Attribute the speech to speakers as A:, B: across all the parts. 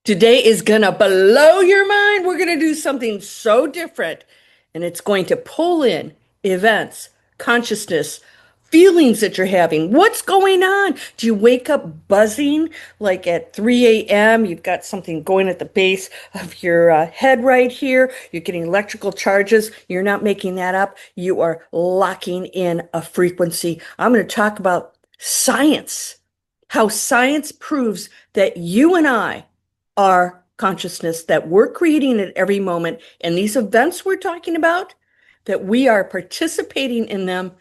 A: Today is gonna blow your mind. We're gonna do something so different, and it's going to pull in events, consciousness, feelings that you're having. What's going on? Do you wake up buzzing like at 3 a.m.? You've got something going at the base of your head right here. You're getting electrical charges. You're not making that up. You are locking in a frequency. I'm going to talk about science, how science proves that you and I our consciousness that we're creating at every moment. And these events we're talking about, that we are participating in them,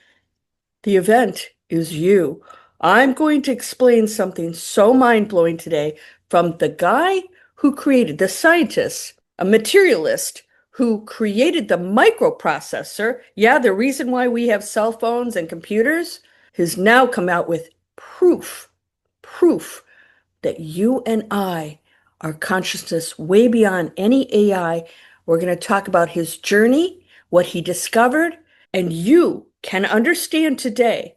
A: the event is you. I'm going to explain something so mind-blowing today from the guy who created, the scientist, a materialist who created the microprocessor. Yeah, the reason why we have cell phones and computers has now come out with proof that you and I are consciousness way beyond any AI. We're going to talk about his journey, what he discovered, and you can understand today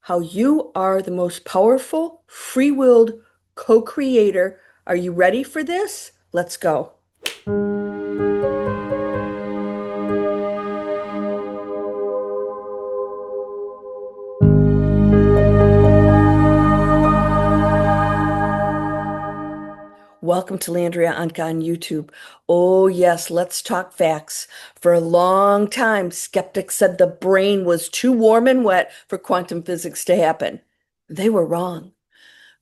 A: how you are the most powerful, free-willed co-creator. Are you ready for this? Let's go. Welcome to Landria, Onkka on YouTube. Oh yes, let's talk facts. For a long time, skeptics said the brain was too warm and wet for quantum physics to happen. They were wrong.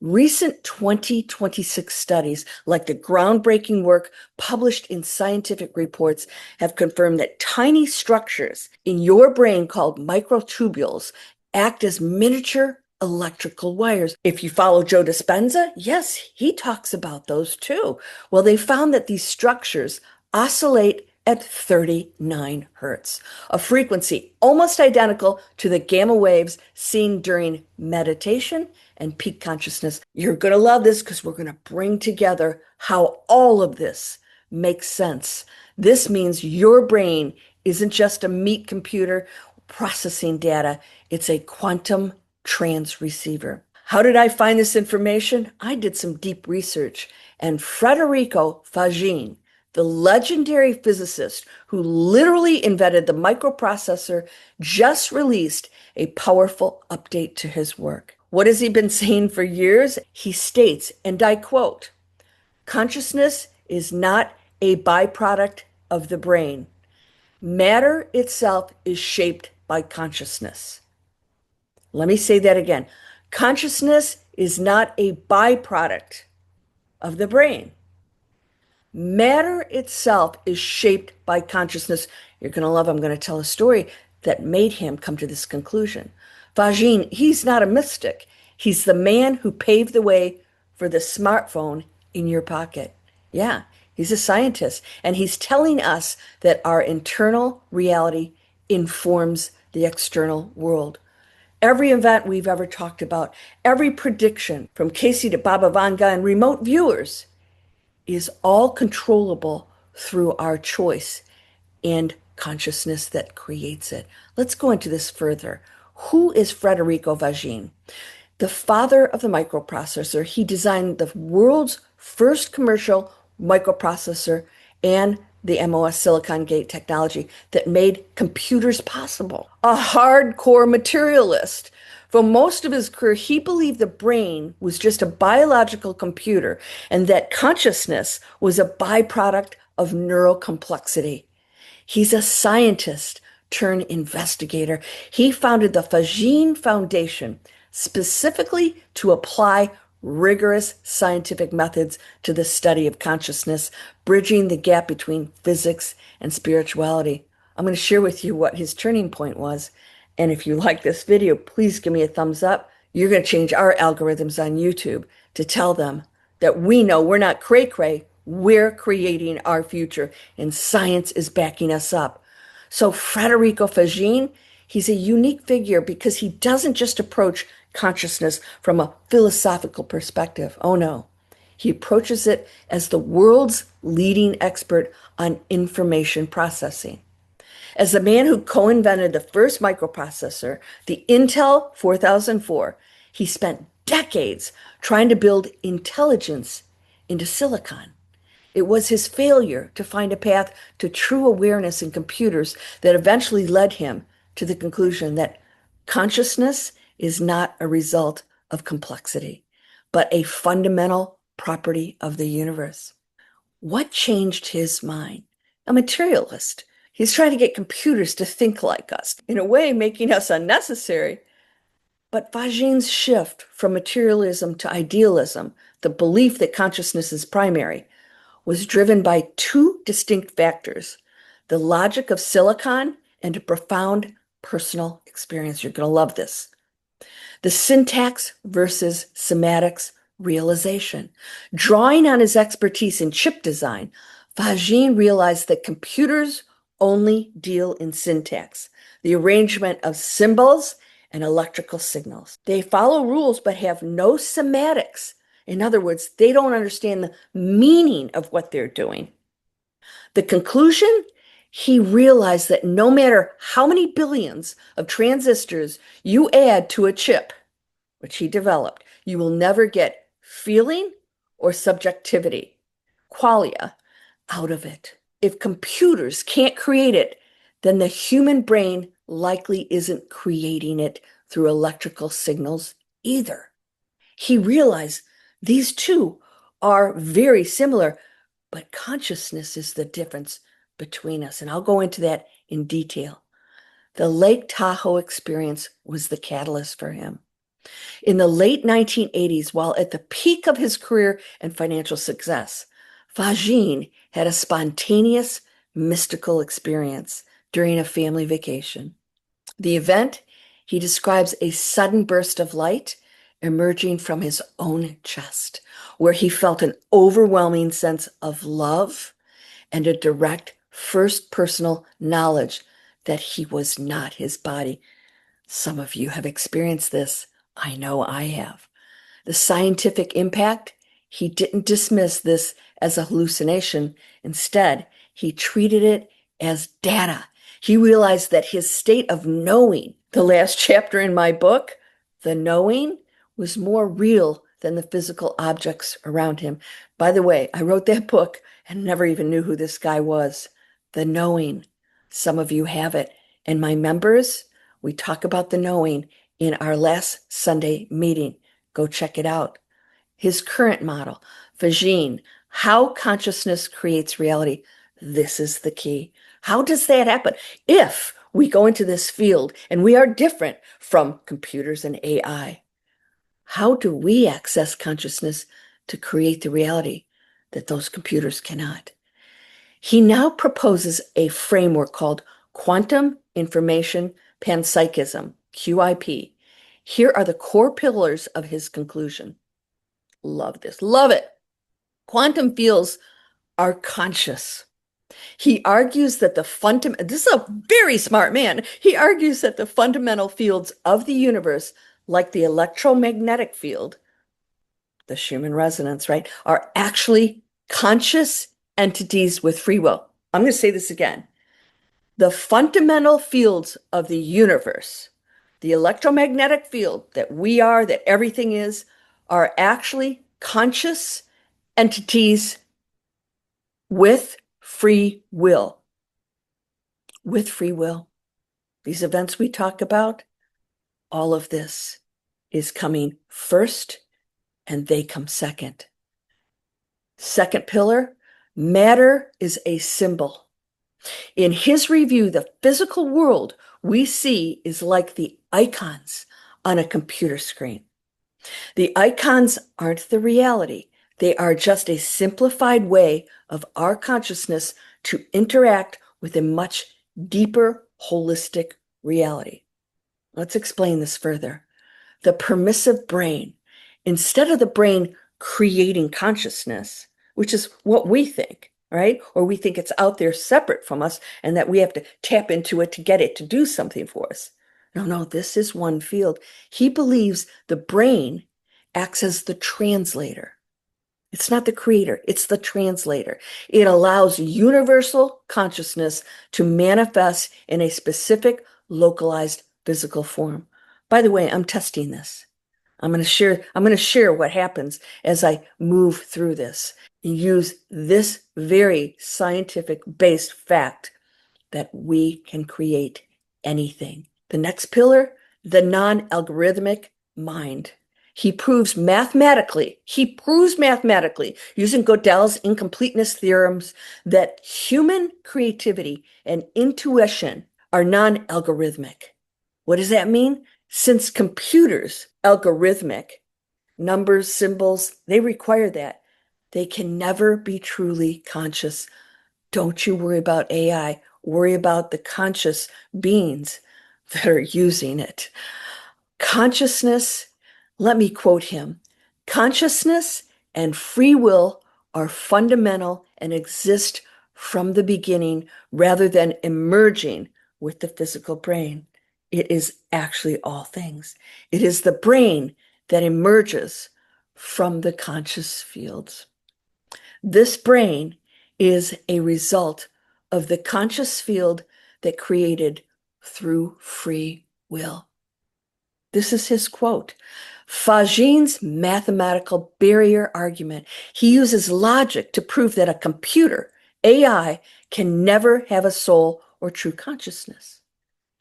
A: Recent 2026 studies, like the groundbreaking work published in scientific reports, have confirmed that tiny structures in your brain called microtubules act as miniature electrical wires. If you follow Joe Dispenza, yes, he talks about those too. Well, they found that these structures oscillate at 39 hertz, a frequency almost identical to the gamma waves seen during meditation and peak consciousness. You're going to love this because we're going to bring together how all of this makes sense. This means your brain isn't just a meat computer processing data, it's a quantum transceiver. How did I find this information? I did some deep research, and Federico Faggin, the legendary physicist who literally invented the microprocessor, just released a powerful update to his work. What has he been saying for years? He states, and I quote, "Consciousness is not a byproduct of the brain. Matter itself is shaped by consciousness." Let me say that again. Consciousness is not a byproduct of the brain. Matter itself is shaped by consciousness. You're going to love, I'm going to tell a story that made him come to this conclusion. Faggin, he's not a mystic. He's the man who paved the way for the smartphone in your pocket. Yeah, he's a scientist, and he's telling us that our internal reality informs the external world. Every event we've ever talked about, every prediction from Casey to Baba Vanga and remote viewers is all controllable through our choice and consciousness that creates it. Let's go into this further. Who is Federico Faggin? The father of the microprocessor. He designed the world's first commercial microprocessor and the MOS silicon gate technology that made computers possible. A hardcore materialist. For most of his career, he believed the brain was just a biological computer and that consciousness was a byproduct of neural complexity. He's a scientist turned investigator. He founded the Faggin Foundation specifically to apply rigorous scientific methods to the study of consciousness, bridging the gap between physics and spirituality. I'm going to share with you what his turning point was. And if you like this video, please give me a thumbs up. You're going to change our algorithms on YouTube to tell them that we know we're not cray-cray, we're creating our future, and science is backing us up. So Federico Faggin, he's a unique figure because he doesn't just approach consciousness from a philosophical perspective. Oh no. He approaches it as the world's leading expert on information processing. As the man who co-invented the first microprocessor, the Intel 4004, he spent decades trying to build intelligence into silicon. It was his failure to find a path to true awareness in computers that eventually led him to the conclusion that consciousness is not a result of complexity, but a fundamental property of the universe. What changed his mind? A materialist. He's trying to get computers to think like us, in a way, making us unnecessary. But Faggin's shift from materialism to idealism, the belief that consciousness is primary, was driven by two distinct factors: the logic of silicon and a profound personal experience. You're going to love this. The syntax versus semantics realization. Drawing on his expertise in chip design, Faggin realized that computers only deal in syntax, the arrangement of symbols and electrical signals. They follow rules but have no semantics. In other words, they don't understand the meaning of what they're doing. The conclusion? He realized that no matter how many billions of transistors you add to a chip, which he developed, you will never get feeling or subjectivity, qualia, out of it. If computers can't create it, then the human brain likely isn't creating it through electrical signals either. He realized these two are very similar, but consciousness is the difference between us. And I'll go into that in detail. The Lake Tahoe experience was the catalyst for him. In the late 1980s, while at the peak of his career and financial success, Faggin had a spontaneous mystical experience during a family vacation. The event, he describes a sudden burst of light emerging from his own chest, where he felt an overwhelming sense of love and a direct first personal knowledge that he was not his body. Some of you have experienced this. I know I have. The scientific impact, he didn't dismiss this as a hallucination. Instead, he treated it as data. He realized that his state of knowing, the last chapter in my book, the knowing, was more real than the physical objects around him. By the way, I wrote that book and never even knew who this guy was. The knowing. Some of you have it. And my members, we talk about the knowing in our last Sunday meeting. Go check it out. His current model, Faggin, how consciousness creates reality. This is the key. How does that happen? If we go into this field and we are different from computers and AI, how do we access consciousness to create the reality that those computers cannot? He now proposes a framework called Quantum Information Panpsychism, QIP. Here are the core pillars of his conclusion. Love this. Love it. Quantum fields are conscious. He argues that this is a very smart man. He argues that the fundamental fields of the universe, like the electromagnetic field, the Schumann resonance, right, are actually conscious entities with free will. I'm going to say this again. The fundamental fields of the universe, the electromagnetic field that we are, that everything is, are actually conscious entities with free will. With free will. These events we talk about, all of this is coming first and they come second. Second pillar, matter is a symbol. In his review, the physical world we see is like the icons on a computer screen. The icons aren't the reality. They are just a simplified way of our consciousness to interact with a much deeper, holistic reality. Let's explain this further. The permissive brain, instead of the brain creating consciousness, which is what we think, right? Or we think it's out there separate from us and that we have to tap into it to get it to do something for us. No, this is one field. He believes the brain acts as the translator. It's not the creator, it's the translator. It allows universal consciousness to manifest in a specific, localized physical form. By the way, I'm testing this. I'm going to share what happens as I move through this and use this very scientific based fact that we can create anything. The next pillar, the non-algorithmic mind. He proves mathematically using Gödel's incompleteness theorems that human creativity and intuition are non-algorithmic. What does that mean? Since computers, algorithmic, numbers, symbols, they require that. They can never be truly conscious. Don't you worry about AI. Worry about the conscious beings that are using it. Consciousness, let me quote him, consciousness and free will are fundamental and exist from the beginning rather than emerging with the physical brain. It is actually all things. It is the brain that emerges from the conscious fields. This brain is a result of the conscious field that created through free will. This is his quote. Faggin's mathematical barrier argument. He uses logic to prove that a computer, AI, can never have a soul or true consciousness.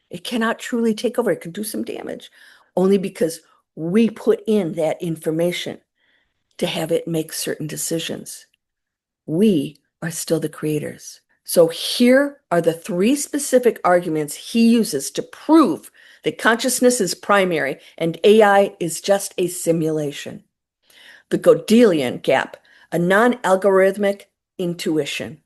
A: It cannot truly take over. It can do some damage only because we put in that information to have it make certain decisions. We are still the creators. So here are the three specific arguments he uses to prove that consciousness is primary and AI is just a simulation. The Gödelian gap, a non-algorithmic intuition.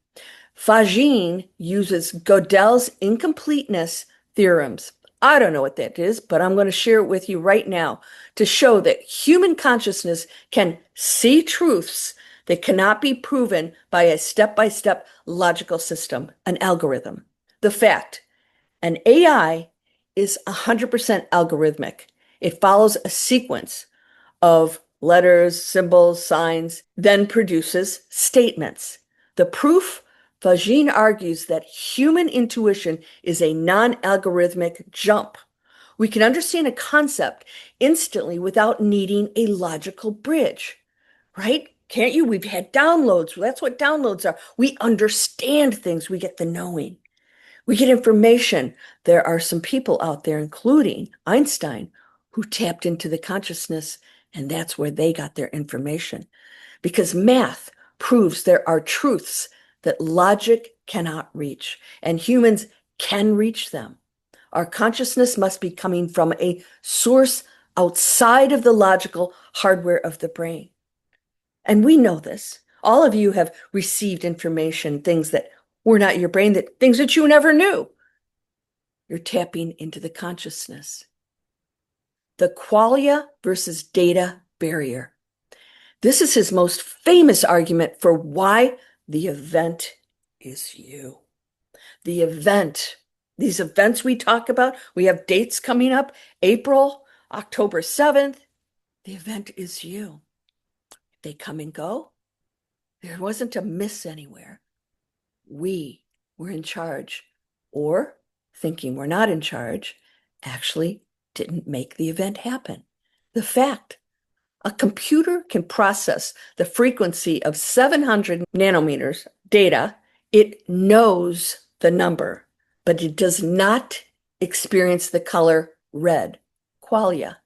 A: Faggin uses Gödel's incompleteness theorems. I don't know what that is, but I'm going to share it with you right now to show that human consciousness can see truths that cannot be proven by a step-by-step logical system, an algorithm. The fact, an AI is 100% algorithmic. It follows a sequence of letters, symbols, signs, then produces statements. The proof, Faggin argues that human intuition is a non-algorithmic jump. We can understand a concept instantly without needing a logical bridge, right? Can't you? We've had downloads. That's what downloads are. We understand things. We get the knowing. We get information. There are some people out there, including Einstein, who tapped into the consciousness, and that's where they got their information. Because math proves there are truths that logic cannot reach, and humans can reach them. Our consciousness must be coming from a source outside of the logical hardware of the brain. And we know this. All of you have received information, things that were not your brain, things that you never knew. You're tapping into the consciousness. The qualia versus data barrier. This is his most famous argument for why the event is you. The event, these events we talk about, we have dates coming up, April, October 7th. The event is you. They come and go. There wasn't a miss anywhere. We were in charge, or thinking we're not in charge, actually didn't make the event happen. The fact, a computer can process the frequency of 700 nanometers data. It knows the number, but it does not experience the color red, qualia.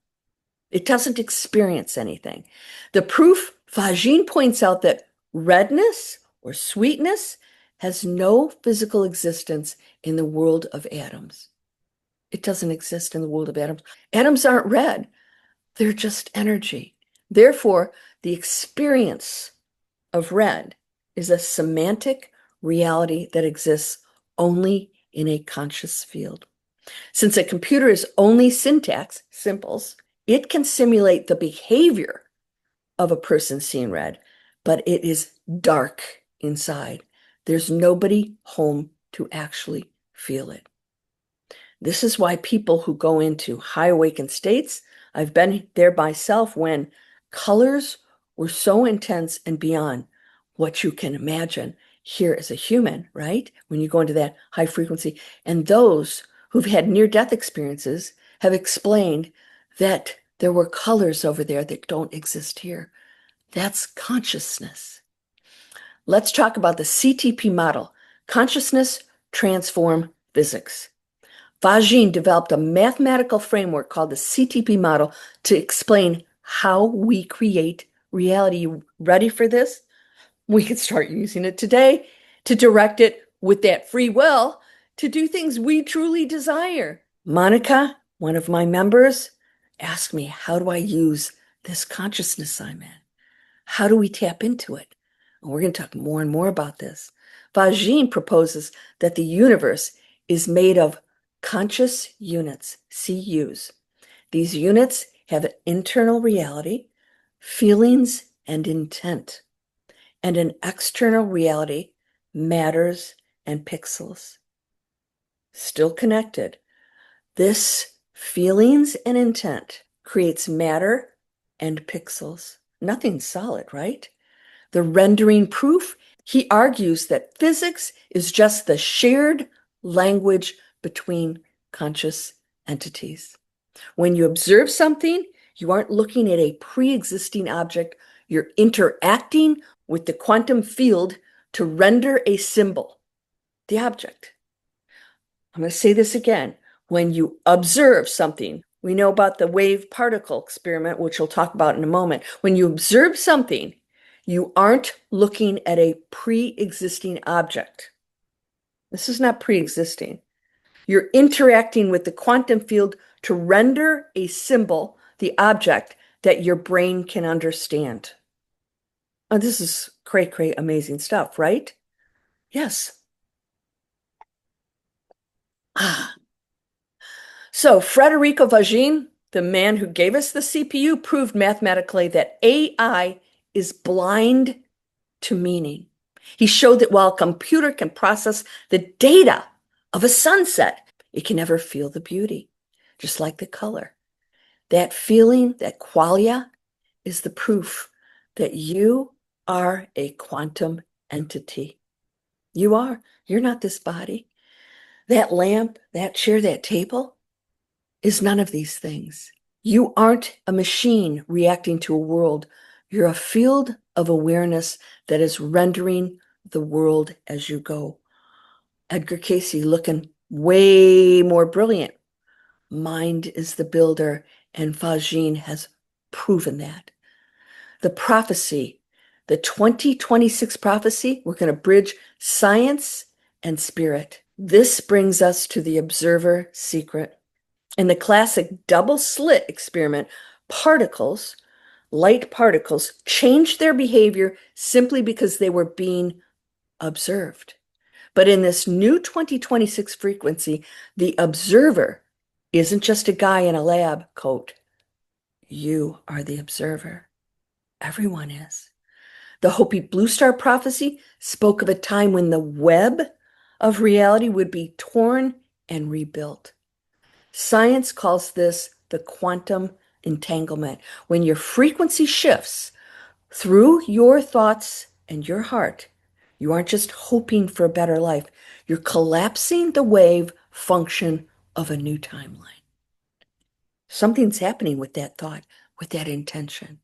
A: It doesn't experience anything. The proof, Faggin points out that redness or sweetness has no physical existence in the world of atoms. It doesn't exist in the world of atoms. Atoms aren't red. They're just energy. Therefore, the experience of red is a semantic reality that exists only in a conscious field. Since a computer is only syntax, symbols, it can simulate the behavior of a person seeing red, but it is dark inside. There's nobody home to actually feel it. This is why people who go into high awakened states, I've been there myself when colors were so intense and beyond what you can imagine here as a human, right? When you go into that high frequency. And those who've had near-death experiences have explained that There were colors over there that don't exist here. That's consciousness. Let's talk about the CTP model, consciousness transform physics. Faggin developed a mathematical framework called the CTP model to explain how we create reality. You ready for this? We could start using it today to direct it with that free will to do things we truly desire. Monica, one of my members, asked me, how do I use this consciousness I'm in? How do we tap into it? And we're going to talk more and more about this. Faggin proposes that the universe is made of conscious units, CUs. These units have an internal reality, feelings, and intent, and an external reality, matters and pixels. Still connected. This feelings and intent creates matter and pixels. Nothing solid, right? The rendering proof, he argues that physics is just the shared language between conscious entities. When you observe something, you aren't looking at a pre-existing object, you're interacting with the quantum field to render a symbol, the object. I'm going to say this again. When you observe something, we know about the wave particle experiment, which we'll talk about in a moment. When you observe something, you aren't looking at a pre-existing object. This is not pre-existing. You're interacting with the quantum field to render a symbol, the object, that your brain can understand. Oh, this is cray-cray amazing stuff, right? Yes. So Federico Faggin, the man who gave us the CPU, proved mathematically that AI is blind to meaning. He showed that while a computer can process the data of a sunset, it can never feel the beauty, just like the color. That feeling, that qualia, is the proof that you are a quantum entity. You are. You're not this body. That lamp, that chair, that table is none of these things. You aren't a machine reacting to a world. You're a field of awareness that is rendering the world as you go. Edgar Cayce looking way more brilliant. Mind is the builder, and Faggin has proven that. The prophecy, the 2026 prophecy, we're going to bridge science and spirit. This brings us to the observer secret. In the classic double slit experiment, light particles, changed their behavior simply because they were being observed. But in this new 2026 frequency, the observer isn't just a guy in a lab coat. You are the observer. Everyone is. The Hopi Blue Star Prophecy spoke of a time when the web of reality would be torn and rebuilt. Science calls this the quantum entanglement. When your frequency shifts through your thoughts and your heart, you aren't just hoping for a better life. You're collapsing the wave function of a new timeline. Something's happening with that thought, with that intention.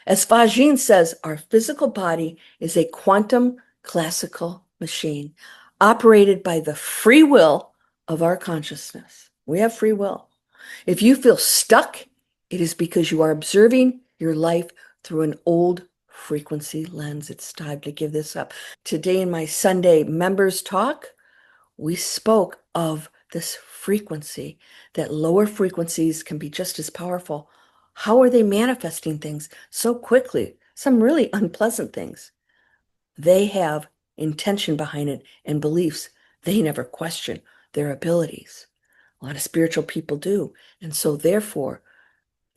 A: As Faggin says, our physical body is a quantum classical machine operated by the free will of our consciousness. We have free will. If you feel stuck, it is because you are observing your life through an old frequency lens. It's time to give this up. Today in my Sunday members talk, we spoke of this frequency, that lower frequencies can be just as powerful. How are they manifesting things so quickly? Some really unpleasant things. They have intention behind it and beliefs. They never question their abilities. A lot of spiritual people do. And so therefore,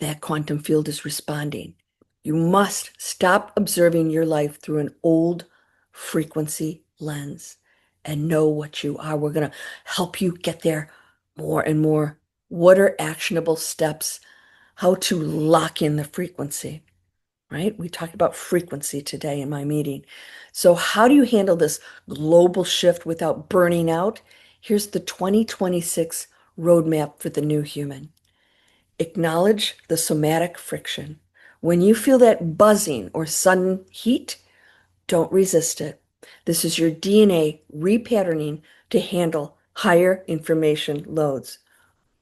A: that quantum field is responding. You must stop observing your life through an old frequency lens and know what you are. We're going to help you get there more and more. What are actionable steps? How to lock in the frequency, right? We talked about frequency today in my meeting. So how do you handle this global shift without burning out? Here's the 2026 roadmap for the new human. Acknowledge the somatic friction. When you feel that buzzing or sudden heat, don't resist it. This is your DNA repatterning to handle higher information loads.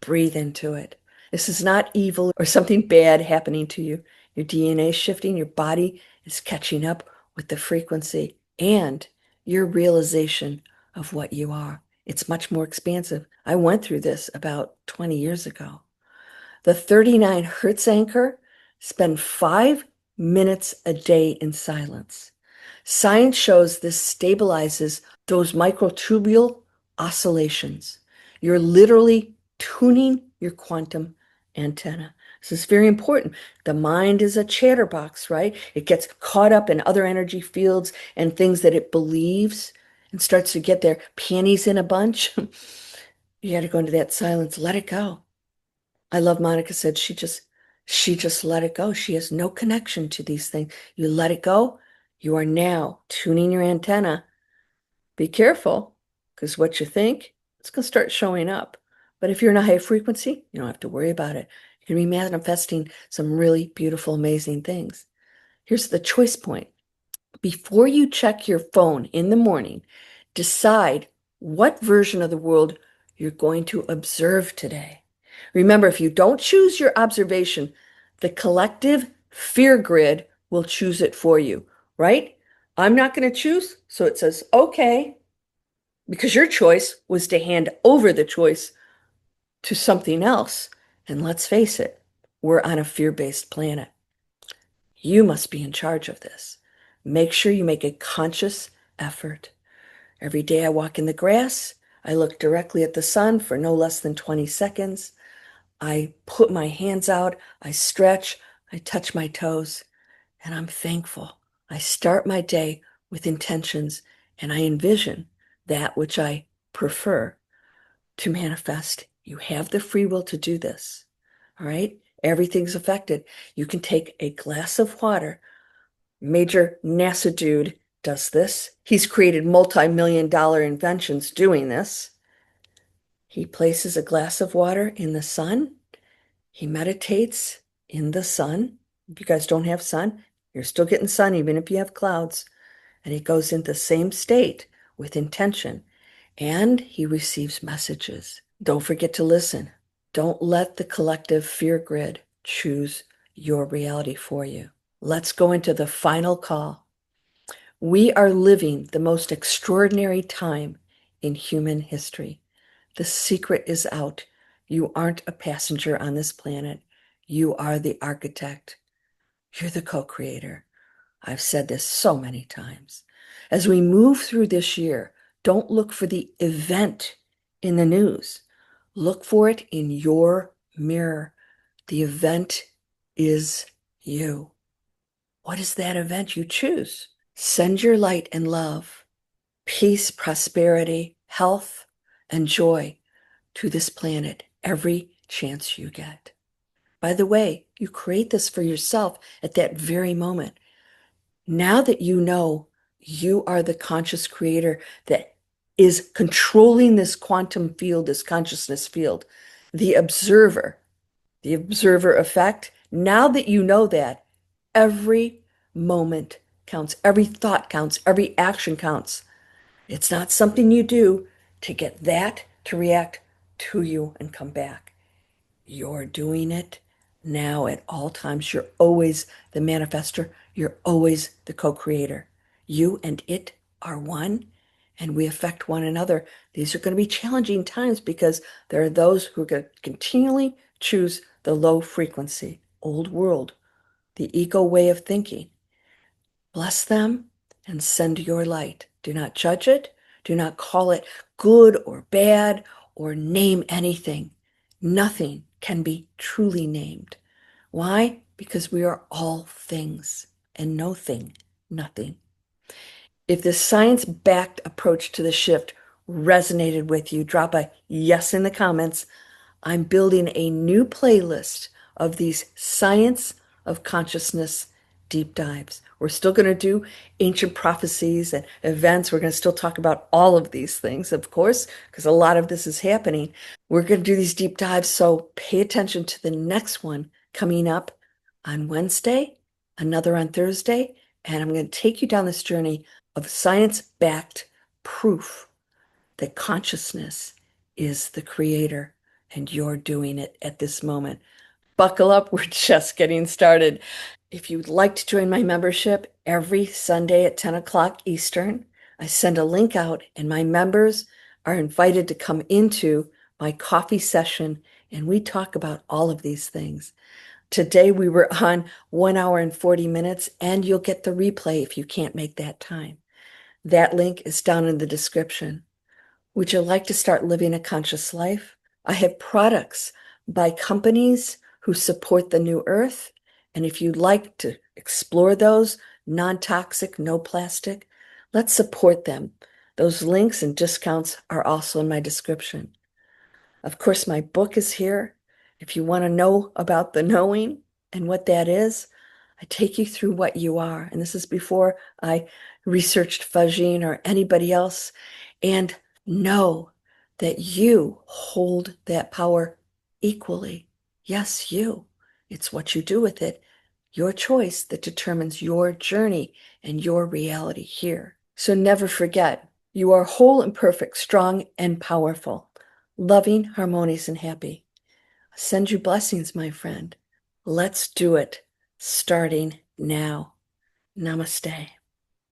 A: Breathe into it. This is not evil or something bad happening to you. Your DNA is shifting, your body is catching up with the frequency and your realization of what you are. It's much more expansive. I went through this about 20 years ago. The 39 hertz anchor, spend 5 minutes a day in silence. Science shows this stabilizes those microtubule oscillations. You're literally tuning your quantum antenna. This is very important. The mind is a chatterbox, right? It gets caught up in other energy fields and things that it believes and starts to get their panties in a bunch. You got to go into that silence, let it go. I love Monica said she just let it go. She has no connection to these things. You let it go. You are now tuning your antenna. Be careful, because what you think, it's going to start showing up. But if you're in a high frequency, you don't have to worry about it. You can be manifesting some really beautiful, amazing things. Here's the choice point. Before you check your phone in the morning, decide what version of the world you're going to observe today. Remember, if you don't choose your observation, the collective fear grid will choose it for you, right? I'm not going to choose, so it says, okay, because your choice was to hand over the choice to something else. And let's face it, we're on a fear-based planet. You must be in charge of this. Make sure you make a conscious effort. Every day I walk in the grass, I look directly at the sun for no less than 20 seconds. I put my hands out, I stretch, I touch my toes, and I'm thankful. I start my day with intentions and I envision that which I prefer to manifest. You have the free will to do this. All right? Everything's affected. You can take a glass of water. Major NASA dude does this. He's created multi-million-dollar inventions doing this. He places a glass of water in the sun. He meditates in the sun. If you guys don't have sun, you're still getting sun even if you have clouds. And he goes into the same state with intention. And he receives messages. Don't forget to listen. Don't let the collective fear grid choose your reality for you. Let's go into the final call. We are living the most extraordinary time in human history. The secret is out. You aren't a passenger on this planet. You are the architect. You're the co-creator. I've said this so many times. As we move through this year, don't look for the event in the news. Look for it in your mirror. The event is you. What is that event you choose? Send your light and love, peace, prosperity, health, and joy to this planet every chance you get. By the way, you create this for yourself at that very moment. Now that you know you are the conscious creator that is controlling this quantum field, this consciousness field, the observer effect, now that you know that, every moment counts, every thought counts, every action counts. It's not something you do to get that to react to you and come back. You're doing it now at all times. You're always the manifester. You're always the co-creator. You and it are one, and we affect one another. These are going to be challenging times because there are those who are going to continually choose the low frequency, old world, the ego way of thinking. Bless them and send your light. Do not judge it. Do not call it good or bad or name anything. Nothing can be truly named. Why? Because we are all things and no thing, nothing. If this science-backed approach to the shift resonated with you, drop a yes in the comments. I'm building a new playlist of these Science of Consciousness deep dives. We're still going to do ancient prophecies and events. We're going to still talk about all of these things, of course, because a lot of this is happening. We're going to do these deep dives, so pay attention to the next one coming up on Wednesday, another on Thursday, and I'm going to take you down this journey of science-backed proof that consciousness is the creator and you're doing it at this moment. Buckle up, we're just getting started. If you'd like to join my membership every Sunday at 10 o'clock Eastern, I send a link out and my members are invited to come into my coffee session and we talk about all of these things. Today we were on 1 hour and 40 minutes and you'll get the replay if you can't make that time. That link is down in the description. Would you like to start living a conscious life? I have products by companies who support the new earth. And if you'd like to explore those, non-toxic, no plastic, let's support them. Those links and discounts are also in my description. Of course, my book is here. If you want to know about the knowing and what that is, I take you through what you are. And this is before I researched Faggin or anybody else. And know that you hold that power equally. Yes, you. It's what you do with it, your choice that determines your journey and your reality here. So never forget, you are whole and perfect, strong and powerful, loving, harmonious, and happy. I send you blessings, my friend. Let's do it starting now. Namaste.